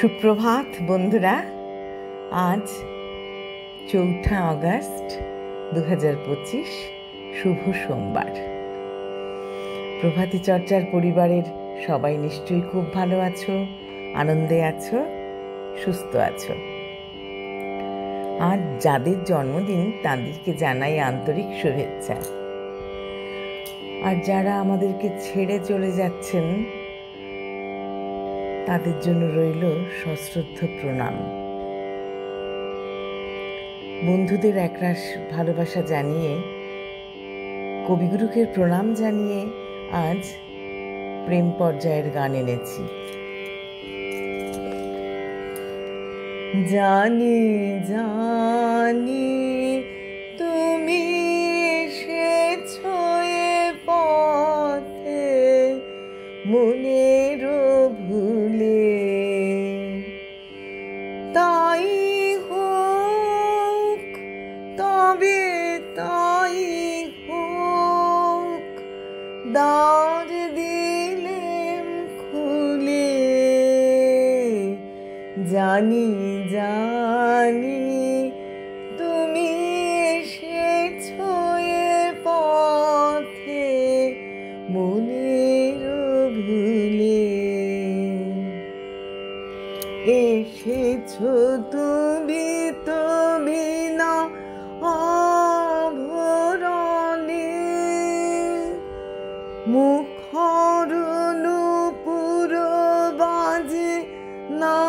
সুপ্রভাত বন্ধুরা। আজ 4 আগস্ট 2025, শুভ সোমবার। প্রভাতী চর্চার পরিবারের সবাই নিশ্চয়ই খুব ভালো আছো, আনন্দে আছো, সুস্থ আছো। আজ যাদের জন্মদিন তাদেরকে জানাই আন্তরিক শুভেচ্ছা। আর যারা আমাদেরকে ছেড়ে চলে যাচ্ছেন তাদের জন্য রইল সশ্রদ্ধ প্রণাম। বন্ধুদের একরাশ ভালোবাসা জানিয়ে, কবিগুরুকে প্রণাম জানিয়ে আজ প্রেম পর্যায়ের গান এনেছি। জানি জানি তুমি এসেছো এ পথে মনের ভুলে, তাই হোক তবে তাই হোক, দ্বার দিলেম খুলে। জানি জানি তুমি এসেছো এ পথে মনের ভুলে, এসেছো তুমি তুমি না আভরণে, মুখর নূপুর বাজে না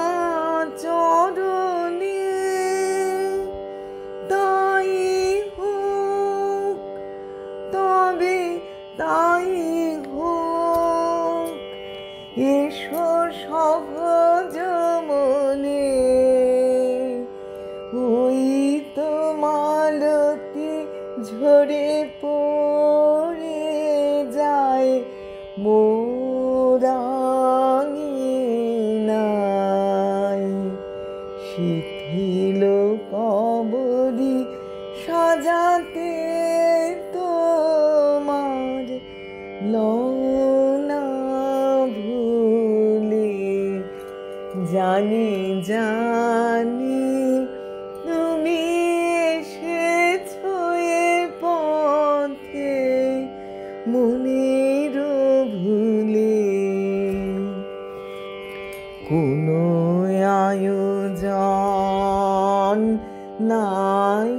চরণে, তাই হোক তবে তাই হোক, এসো সহজ মনে। ওই তো মালতী ঝরে পড়ে যায় মোর আঙিনায়, শিথিল কবরী সাজাতে তোমার লওনা ভুলে। জানি জানি তুমি এসেছো এ পথে মনের ভুলে, কোনো আয়োজন নাই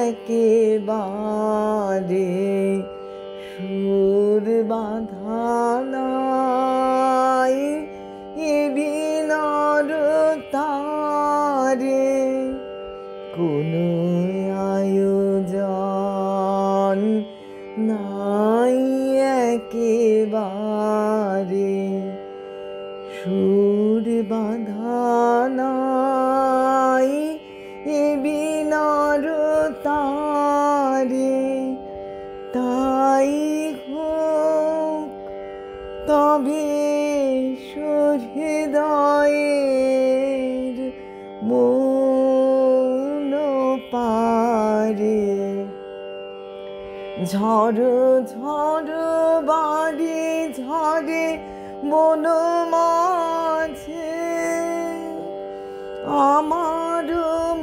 একেবারে, সুর বাঁধা নাই এ বিনরতারে, কোনো আয়োজন নাই একেবারে, সুর বাঁধা নাই এ বিনরতারে, তাই হোক তবে হৃদয়ের মৌন পারে। ঝড় ঝড় বাড়ি ঝড়ে বন মাঝে, আমার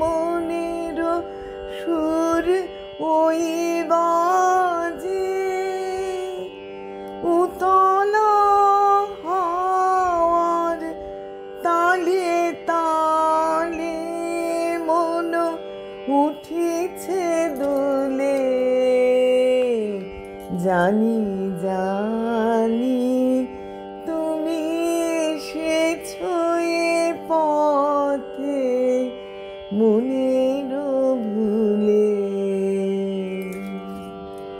মনের সুর ওই বাজে, উতলা হাওয়ার তালে তালে মন উঠিছে দোলে। জানি জানি তুমি এসেছো এ পথে মনে